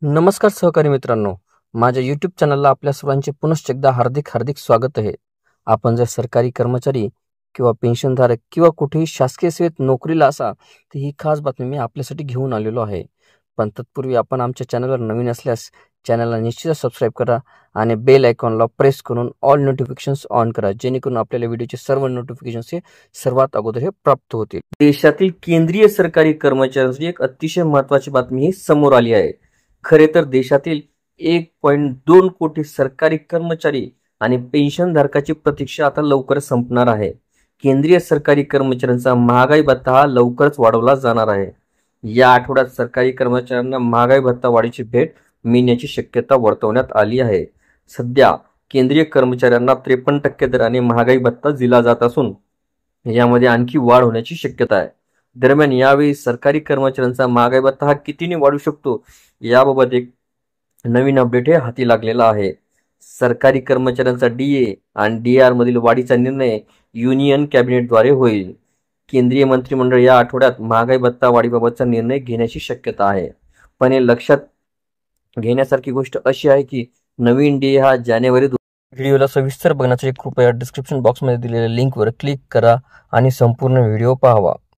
नमस्कार सहकारी मित्रांनो, माझ्या यूट्यूब चॅनलला आपल्या सर्वांचे पुनश्च एकदा हार्दिक स्वागत आहे. आपण जर सरकारी कर्मचारी किंवा पेन्शनधारक किंवा कुठेही शासकीय सेवेत नोकरीला असा तर ही खास बातमी मी आपल्यासाठी घेऊन आलेलो आहे. पण तत्पूर्वी आपण आमच्या चॅनलवर नवीन असल्यास चॅनलला निश्चितच सबस्क्राईब करा आणि बेल आयकॉनला प्रेस करून ऑल नोटिफिकेशन्स ऑन करा, जेणेकरून आपल्याला व्हिडिओचे सर्व नोटिफिकेशन्स हे सर्वात अगोदर हे प्राप्त होतील. देशातील केंद्रीय सरकारी कर्मचाऱ्यांसाठी एक अतिशय महत्त्वाची बातमी ही समोर आली आहे. खरे तर देशातील 1.2 कोटी सरकारी कर्मचारी आणि पेन्शनधारकाची प्रतीक्षा आता लवकरच संपणार आहे. केंद्रीय सरकारी कर्मचाऱ्यांचा महागाई भत्ता हा लवकरच वाढवला जाणार आहे. या आठवड्यात सरकारी कर्मचाऱ्यांना महागाई भत्ता वाढीची भेट मिळण्याची शक्यता वर्तवण्यात आली आहे. सध्या केंद्रीय कर्मचाऱ्यांना 53% दराने महागाई भत्ता दिला जात असून यामध्ये आणखी वाढ होण्याची शक्यता आहे. दरम्यान यावेळी सरकारी कर्मचाऱ्यांचा महागाई भत्ता हा कितीने वाढू शकतो याबाबत एक नवीन अपडेट हे हाती लागलेला आहे. सरकारी कर्मचाऱ्यांचा डीए आणि डीआर मधील वाढीचा निर्णय युनियन कॅबिनेटद्वारे होईल. केंद्रीय मंत्रिमंडळ या आठवड्यात महागाई भत्ता वाढीबाबतचा निर्णय घेण्याची शक्यता आहे. पण हे लक्षात घेण्यासारखी गोष्ट अशी आहे की नवीन डीए हा जानेवारी. व्हिडिओला सविस्तर बघण्यासाठी कृपया डिस्क्रिप्शन बॉक्समध्ये दिलेल्या लिंकवर क्लिक करा आणि संपूर्ण व्हिडिओ पाहावा.